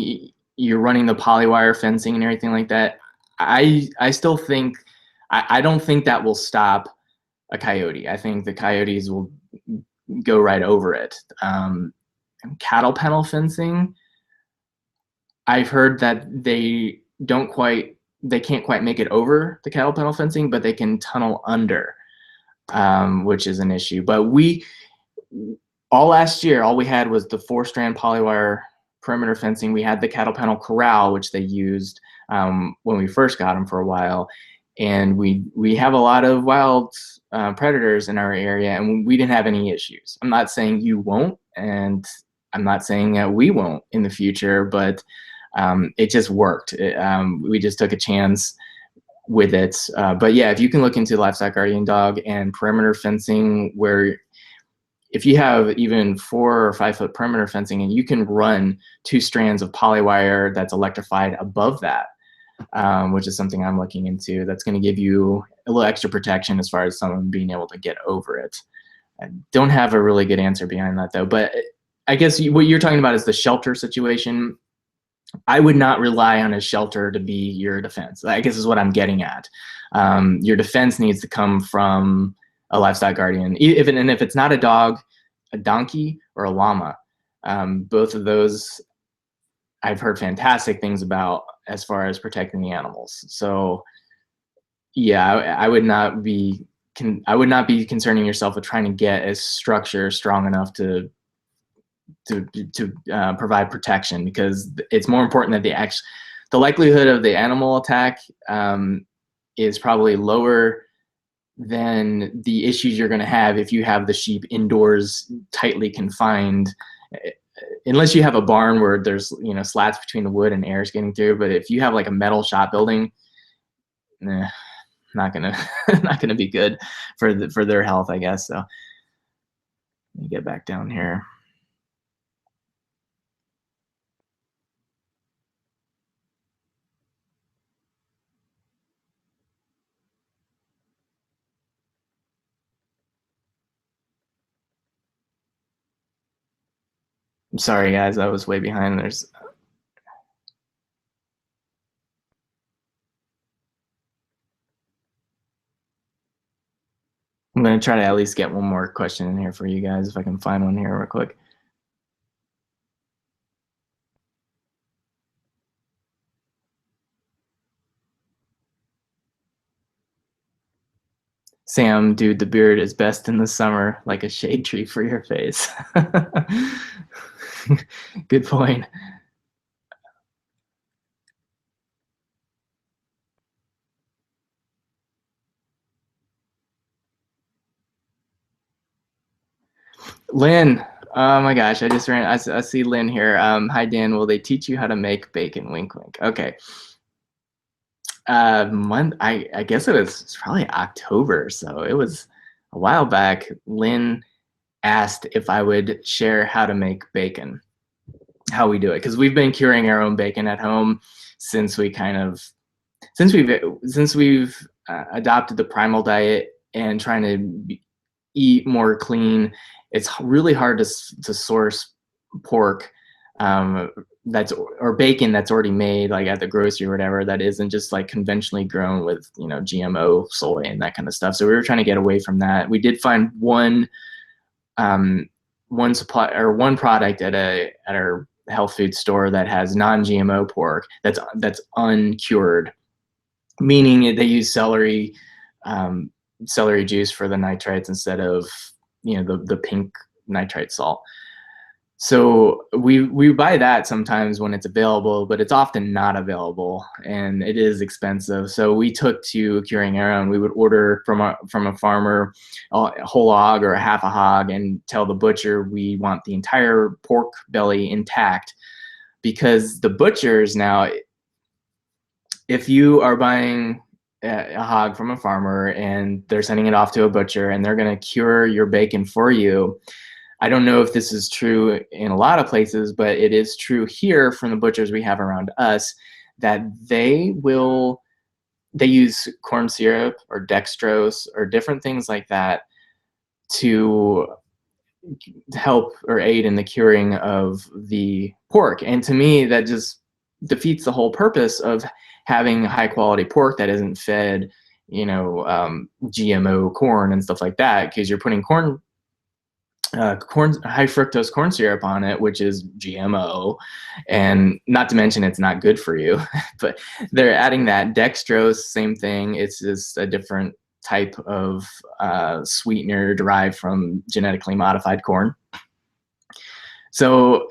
you're running the polywire fencing and everything like that, I still think, I don't think that will stop a coyote. I think the coyotes will go right over it. Cattle panel fencing, I've heard that they can't quite make it over the cattle panel fencing, but they can tunnel under, which is an issue. But all last year, all we had was the 4-strand polywire perimeter fencing. We had the cattle panel corral, which they used when we first got them for a while. And we have a lot of wild predators in our area, and we didn't have any issues. I'm not saying you won't, and I'm not saying that we won't in the future, but it just worked. We just took a chance with it. But yeah, if you can look into livestock guardian dog and perimeter fencing, where if you have even 4 or 5 foot perimeter fencing and you can run 2 strands of polywire that's electrified above that, which is something I'm looking into. That's going to give you a little extra protection as far as someone being able to get over it. I don't have a really good answer behind that though, but I guess what you're talking about is the shelter situation. I would not rely on a shelter to be your defense, I guess is what I'm getting at. Your defense needs to come from a livestock guardian. And if it's not a dog, a donkey, or a llama. Both of those I've heard fantastic things about as far as protecting the animals. So yeah, I would not be concerning yourself with trying to get a structure strong enough to provide protection, because it's more important that the likelihood of the animal attack is probably lower than the issues you're going to have if you have the sheep indoors tightly confined, unless you have a barn where there's slats between the wood and air is getting through. But if you have like a metal shop building, not gonna be good for their health, I guess. So let me get back down here. I'm sorry, guys, I was way behind. I'm going to try to at least get one more question in here for you guys, if I can find one here real quick. Sam, dude, the beard is best in the summer, like a shade tree for your face. Good point. Lynn, oh my gosh, I see Lynn here. Hi, Dan, will they teach you how to make bacon? Wink, wink. Okay. I guess it's probably October, so it was a while back. Lynn asked if I would share how to make bacon, how we do it, because we've been curing our own bacon at home since we've adopted the primal diet and trying to eat more clean. It's really hard to source pork or bacon that's already made, like at the grocery or whatever, that isn't just like conventionally grown with GMO soy and that kind of stuff. So we were trying to get away from that. We did find one supply or one product at our health food store that has non-GMO pork that's uncured, meaning they use celery juice for the nitrites instead of the pink nitrite salt. So we buy that sometimes when it's available, but it's often not available and it is expensive. So we took to curing our own. We would order from a farmer a whole hog or a half a hog and tell the butcher we want the entire pork belly intact, because the butchers now, if you are buying a hog from a farmer and they're sending it off to a butcher and they're going to cure your bacon for you, I don't know if this is true in a lot of places, but it is true here from the butchers we have around us, that they use corn syrup or dextrose or different things like that to help or aid in the curing of the pork. And to me, that just defeats the whole purpose of having high quality pork that isn't fed, GMO corn and stuff like that, because you're putting high fructose corn syrup on it, which is GMO, and not to mention it's not good for you. But they're adding that dextrose, same thing. It's just a different type of sweetener derived from genetically modified corn. So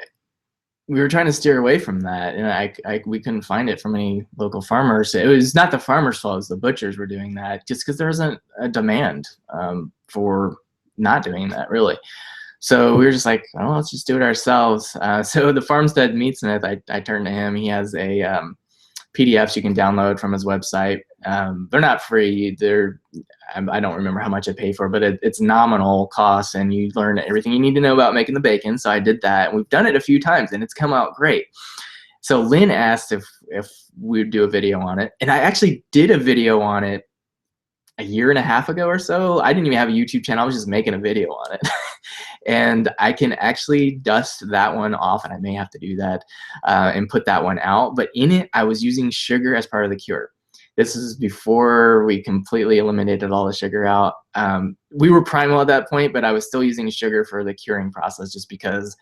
we were trying to steer away from that, and we couldn't find it from any local farmers. It was not the farmers' fault; it was the butchers were doing that, just because there wasn't a demand for not doing that, really. So we were just like, oh, let's just do it ourselves. So the Farmstead Meatsmith, I turned to him. He has a PDFs you can download from his website. They're not free. I don't remember how much I pay for, but it's nominal cost, and you learn everything you need to know about making the bacon. So I did that, and we've done it a few times, and it's come out great. So Lynn asked if we'd do a video on it. And I actually did a video on it a year and a half ago or so. I didn't even have a YouTube channel. I was just making a video on it. And I can actually dust that one off, and I may have to do that and put that one out. But in it, I was using sugar as part of the cure. This is before we completely eliminated all the sugar out. We were primal at that point, but I was still using sugar for the curing process just because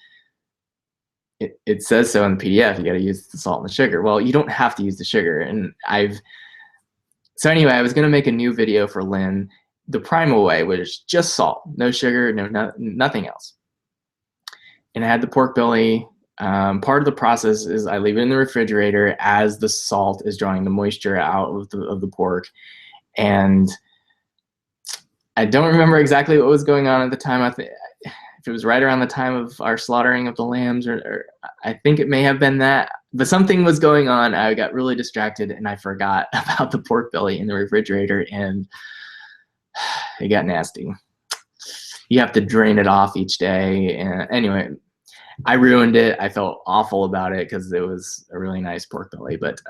it says so in the PDF. You got to use the salt and the sugar. Well, you don't have to use the sugar. And so anyway, I was going to make a new video for Lynn the primal way, which is just salt, no sugar, nothing else. And I had the pork belly. Part of the process is I leave it in the refrigerator as the salt is drawing the moisture out of the pork. And I don't remember exactly what was going on at the time. If it was right around the time of our slaughtering of the lambs, or I think it may have been that, but something was going on. I got really distracted and I forgot about the pork belly in the refrigerator, and it got nasty. You have to drain it off each day. And anyway, I ruined it. I felt awful about it because it was a really nice pork belly. But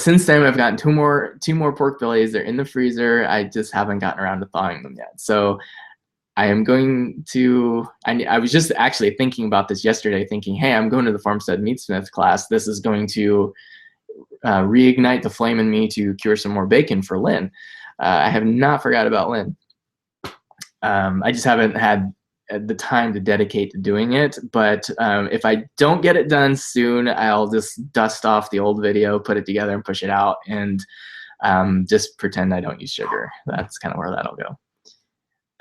since then, I've gotten two more pork bellies. They're in the freezer. I just haven't gotten around to thawing them yet. So I am going to, I was just actually thinking about this yesterday, thinking, hey, I'm going to the Farmstead Meatsmith class. This is going to reignite the flame in me to cure some more bacon for Lynn. I have not forgot about Lynn. I just haven't had the time to dedicate to doing it. But if I don't get it done soon, I'll just dust off the old video, put it together and push it out, and just pretend I don't use sugar. That's kind of where that'll go.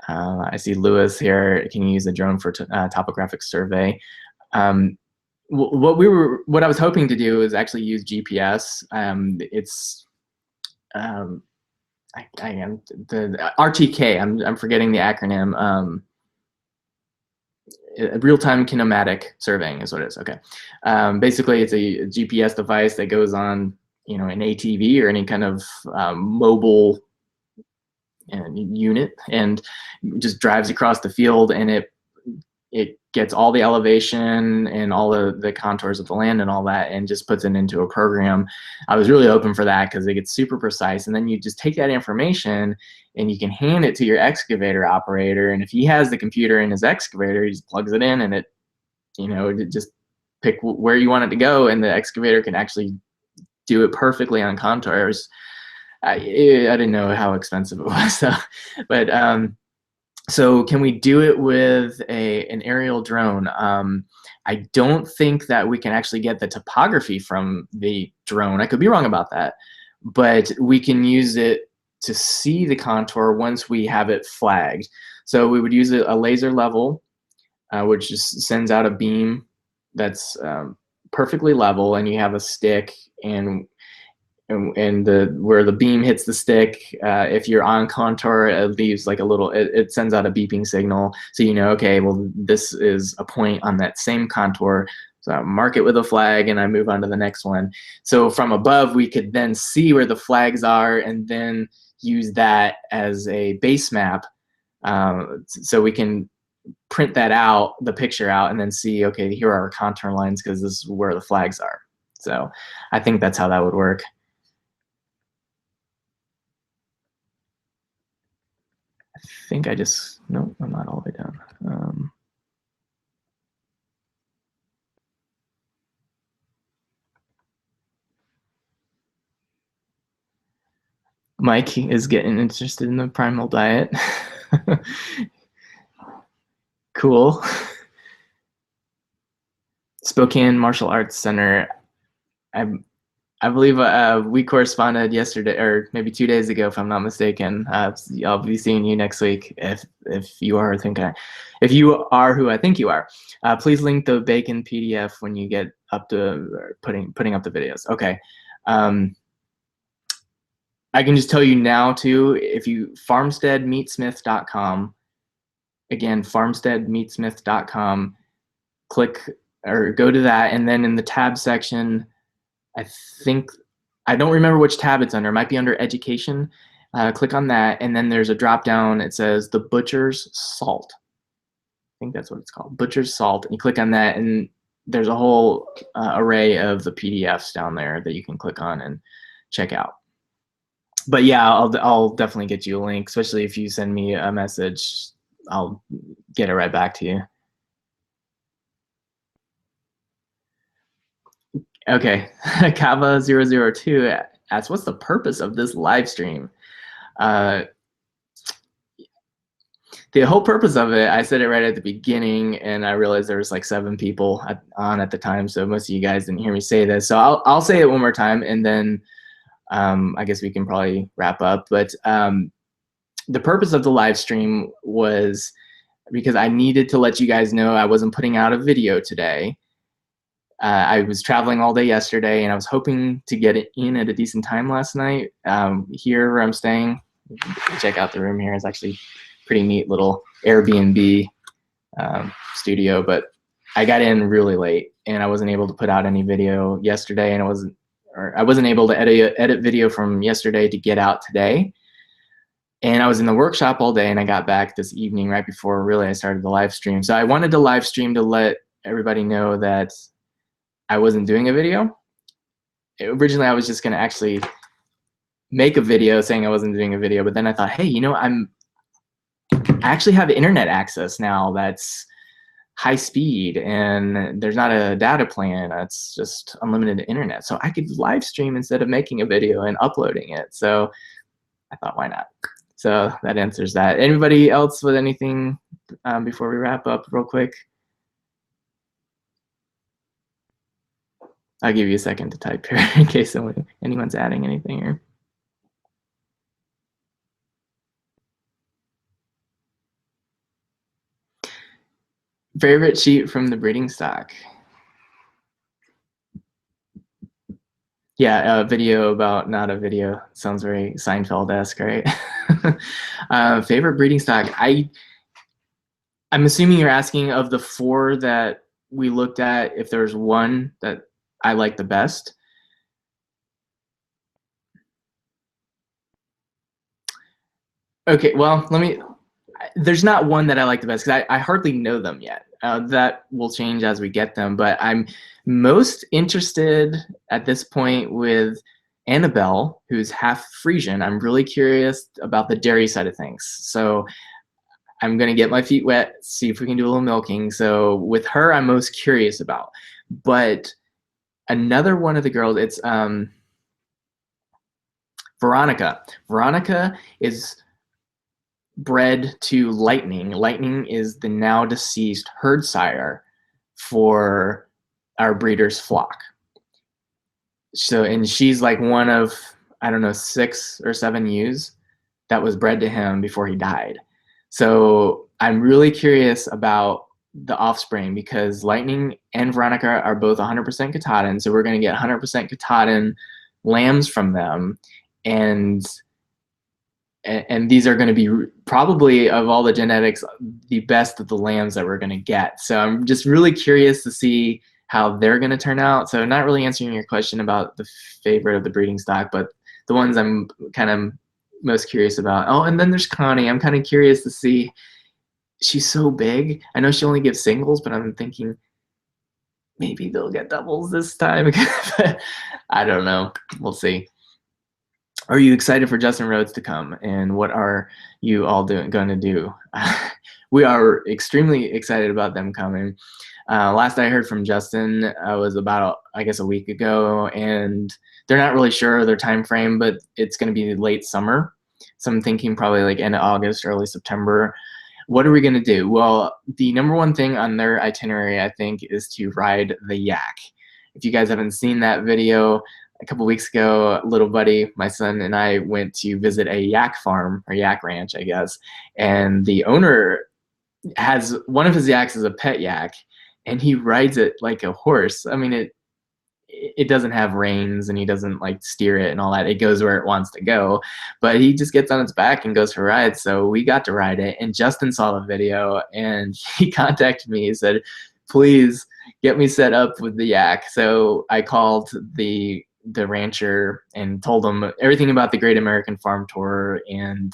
I see Lewis here. Can you use a drone for topographic survey? What I was hoping to do is actually use GPS. It's the RTK. I'm forgetting the acronym. Real-time kinematic surveying is what it is. Okay. Basically, it's a GPS device that goes on, an ATV or any kind of mobile unit, and just drives across the field, and it gets all the elevation and all the contours of the land and all that, and just puts it into a program. I was really hoping for that because it gets super precise, and then you just take that information and you can hand it to your excavator operator, and if he has the computer in his excavator, he just plugs it in, and it just pick where you want it to go, and the excavator can actually do it perfectly on contours. I didn't know how expensive it was, but so can we do it with an aerial drone? I don't think that we can actually get the topography from the drone. I could be wrong about that, but we can use it to see the contour once we have it flagged. So we would use a laser level, which just sends out a beam that's perfectly level, and you have a stick, and where the beam hits the stick, if you're on contour, it leaves like a little, it sends out a beeping signal, so okay, well, this is a point on that same contour, so I mark it with a flag and I move on to the next one. So from above, we could then see where the flags are and then use that as a base map, so we can print that out, the picture out, and then see, okay, here are our contour lines because this is where the flags are. So I think that's how that would work. I think no, I'm not all the way down. Mike is getting interested in the primal diet. Cool. Spokane Martial Arts Center. I believe we corresponded yesterday, or maybe 2 days ago, if I'm not mistaken. I'll be seeing you next week if you are who I think you are. Please link the bacon PDF when you get up to putting up the videos. Okay. I can just tell you now too. If you farmsteadmeatsmith.com, again, farmsteadmeatsmith.com, click or go to that, and then in the tab section, I don't remember which tab it's under. It might be under education. Click on that, and then there's a drop down. It says the Butcher's Salt. I think that's what it's called, Butcher's Salt. And you click on that, and there's a whole array of the PDFs down there that you can click on and check out. But yeah, I'll definitely get you a link, especially if you send me a message. I'll get it right back to you. Okay, Kava002 asks, what's the purpose of this live stream? The whole purpose of it, I said it right at the beginning, and I realized there was like 7 people on at the time, so most of you guys didn't hear me say this. So I'll say it one more time, and then I guess we can probably wrap up. But the purpose of the live stream was because I needed to let you guys know I wasn't putting out a video today. I was traveling all day yesterday, and I was hoping to get it in at a decent time last night. Here where I'm staying, check out the room here. It's actually pretty neat little Airbnb studio, but I got in really late, and I wasn't able to put out any video yesterday, and I wasn't able to edit video from yesterday to get out today. And I was in the workshop all day, and I got back this evening right before really I started the live stream. So I wanted to live stream to let everybody know that I wasn't doing a video. Originally, I was just going to actually make a video saying I wasn't doing a video, but then I thought, hey, you know, I actually have internet access now that's high speed, and there's not a data plan. It's just unlimited internet. So I could live stream instead of making a video and uploading it. So I thought, why not? So that answers that. Anybody else with anything before we wrap up real quick? I'll give you a second to type here in case anyone's adding anything here. Favorite sheep from the breeding stock? Yeah, a video about not a video. Sounds very Seinfeld-esque, right? Favorite breeding stock? I'm assuming you're asking of the 4 that we looked at, if there's one that I like the best. Okay, well, there's not one that I like the best because I hardly know them yet. That will change as we get them, but I'm most interested at this point with Annabelle, who's half Frisian. I'm really curious about the dairy side of things. So I'm gonna get my feet wet, see if we can do a little milking. So with her, I'm most curious about. But another one of the girls, it's Veronica. Veronica is bred to Lightning. Lightning is the now deceased herd sire for our breeder's flock. So, and she's like one of, I don't know, 6 or 7 ewes that was bred to him before he died. So I'm really curious about the offspring because Lightning and Veronica are both 100% Katahdin. So we're going to get 100% Katahdin lambs from them. And these are going to be probably, of all the genetics, the best of the lambs that we're going to get. So I'm just really curious to see how they're going to turn out. So not really answering your question about the favorite of the breeding stock, but the ones I'm kind of most curious about. Oh, and then there's Connie. I'm kind of curious to see. She's so big. I know she only gives singles, but I'm thinking maybe they'll get doubles this time. I don't know. We'll see. Are you excited for Justin Rhodes to come, and what are you all going to do? We are extremely excited about them coming. Last I heard from Justin was about, I guess, a week ago, and they're not really sure of their time frame, but it's going to be late summer. So I'm thinking probably like end of August, early September. What are we going to do? Well, the number one thing on their itinerary, I think, is to ride the yak. If you guys haven't seen that video, a couple weeks ago, little buddy, my son, and I went to visit a yak farm, or yak ranch, I guess. And the owner has one of his yaks is a pet yak, and he rides it like a horse. I mean, it doesn't have reins, and he doesn't like steer it and all that. It goes where it wants to go, but he just gets on its back and goes for rides. So we got to ride it, and Justin saw the video, and he contacted me. He said, please get me set up with the yak. So I called the rancher and told him everything about the Great American Farm Tour and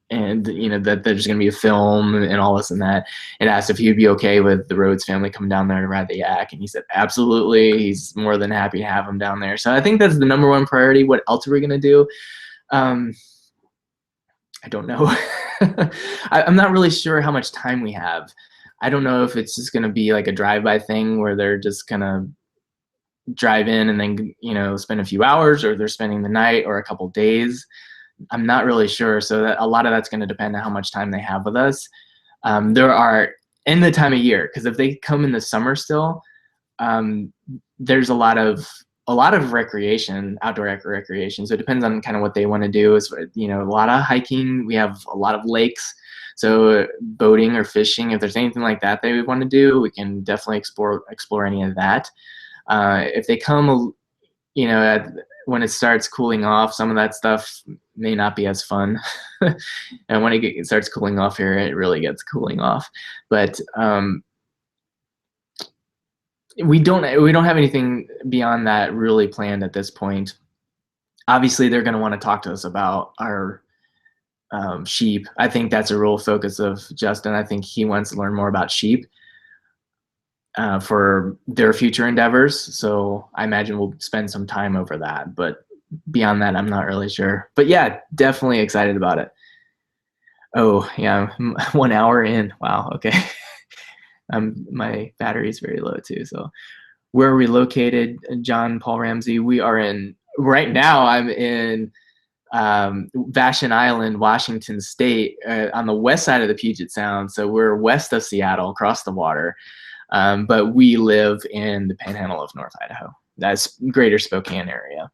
and that there's going to be a film and all this and that. And asked if he'd be okay with the Rhodes family coming down there to ride the yak, and he said absolutely. He's more than happy to have them down there. So I think that's the number one priority. What else are we going to do? I don't know. I'm not really sure how much time we have. I don't know if it's just going to be like a drive-by thing where they're just going to drive in and then spend a few hours, or they're spending the night or a couple days. I'm not really sure. So that a lot of that's going to depend on how much time they have with us. There are, in the time of year, because if they come in the summer still, there's a lot of recreation, outdoor recreation. So it depends on kind of what they want to do. Is a lot of hiking. We have a lot of lakes. So boating or fishing, if there's anything like that they want to do, we can definitely explore any of that. If they come, when it starts cooling off, some of that stuff may not be as fun. And when it starts cooling off here, it really gets cooling off. But we don't have anything beyond that really planned at this point. Obviously, they're going to want to talk to us about our sheep. I think that's a real focus of Justin. I think he wants to learn more about sheep for their future endeavors. So I imagine we'll spend some time over that. But beyond that, I'm not really sure. But yeah, definitely excited about it. Oh, yeah, 1 hour in. Wow, okay. My battery is very low too. So where are we located, John Paul Ramsey? We are right now I'm in Vashon Island, Washington State, on the west side of the Puget Sound. So we're west of Seattle, across the water. But we live in the Panhandle of North Idaho. That's greater Spokane area.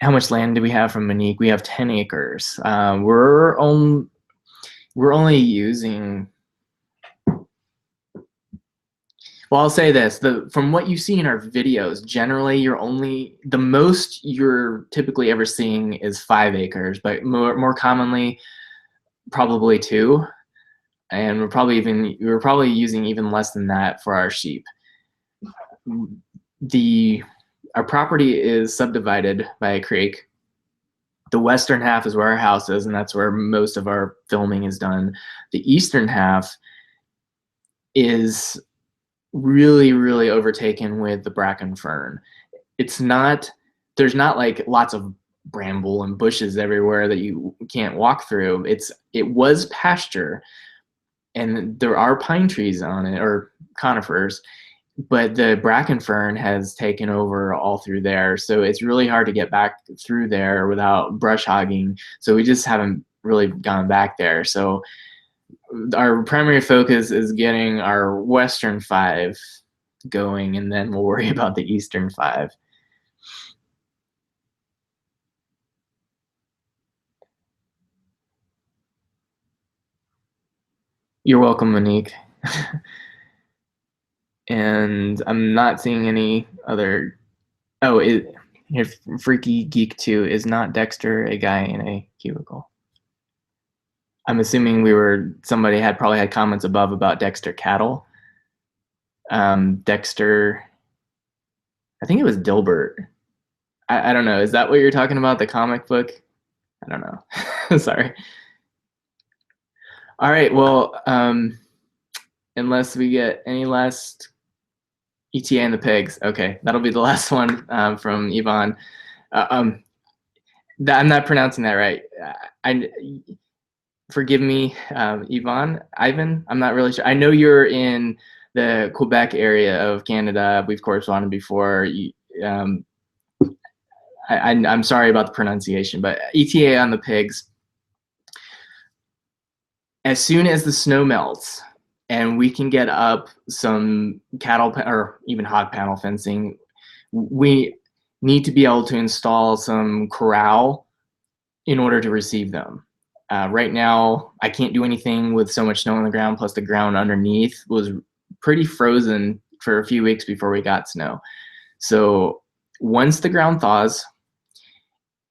How much land do we have from Monique? We have 10 acres. We're only using, well, I'll say this, from what you see in our videos, generally the most you're typically ever seeing is 5 acres, but more commonly, probably 2. And we're probably using even less than that for our sheep. Our property is subdivided by a creek. The western half is where our house is, and that's where most of our filming is done. The eastern half is really, really overtaken with the bracken fern. There's not like lots of bramble and bushes everywhere that you can't walk through. It was pasture, and there are pine trees on it, or conifers, but the bracken fern has taken over all through there. So it's really hard to get back through there without brush hogging. So we just haven't really gone back there. So our primary focus is getting our western 5 going, and then we'll worry about the eastern 5. You're welcome, Monique. And I'm not seeing any other. Oh, Freaky Geek 2 is not Dexter a guy in a cubicle? I'm assuming somebody probably had comments above about Dexter cattle. Dexter, I think it was Dilbert. I don't know. Is that what you're talking about? The comic book? I don't know. Sorry. All right. Well, unless we get any last ETA and the pigs. Okay, that'll be the last one from Yvonne. I'm not pronouncing that right. Forgive me, Yvonne, Ivan. I'm not really sure. I know you're in the Quebec area of Canada. We've corresponded before. I'm sorry about the pronunciation, but ETA on the pigs. As soon as the snow melts and we can get up some cattle or even hog panel fencing, we need to be able to install some corral in order to receive them. Right now, I can't do anything with so much snow on the ground, plus the ground underneath was pretty frozen for a few weeks before we got snow. So once the ground thaws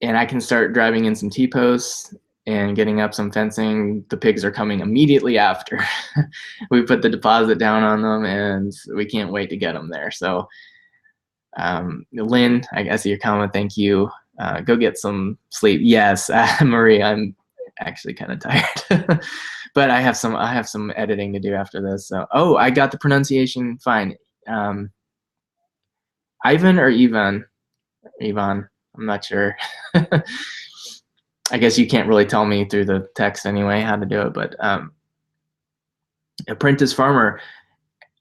and I can start driving in some T-posts and getting up some fencing, the pigs are coming immediately after. We put the deposit down on them and we can't wait to get them there. So Lynn, I see your comment, thank you. Go get some sleep. Yes, Marie, I'm actually kind of tired. But I have some editing to do after this. So, oh, I got the pronunciation fine. Ivan or Ivan? Ivan, I'm not sure. I guess you can't really tell me through the text anyway how to do it, but Apprentice Farmer.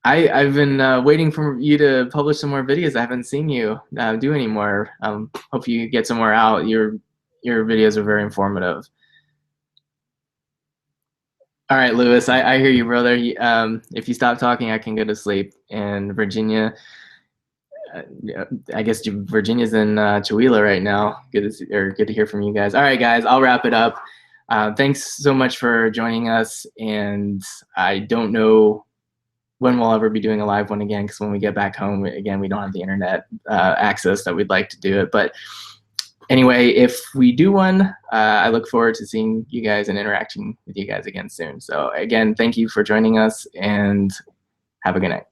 I've been waiting for you to publish some more videos. I haven't seen you do any more. Hope you get some more out. Your videos are very informative. All right, Lewis, I hear you, brother. If you stop talking, I can go to sleep. And Virginia, I guess Virginia's in Chihuahua right now. Good to hear from you guys. All right, guys, I'll wrap it up. Thanks so much for joining us. And I don't know when we'll ever be doing a live one again, because when we get back home, again, we don't have the internet access that we'd like to do it. But anyway, if we do one, I look forward to seeing you guys and interacting with you guys again soon. So again, thank you for joining us, and have a good night.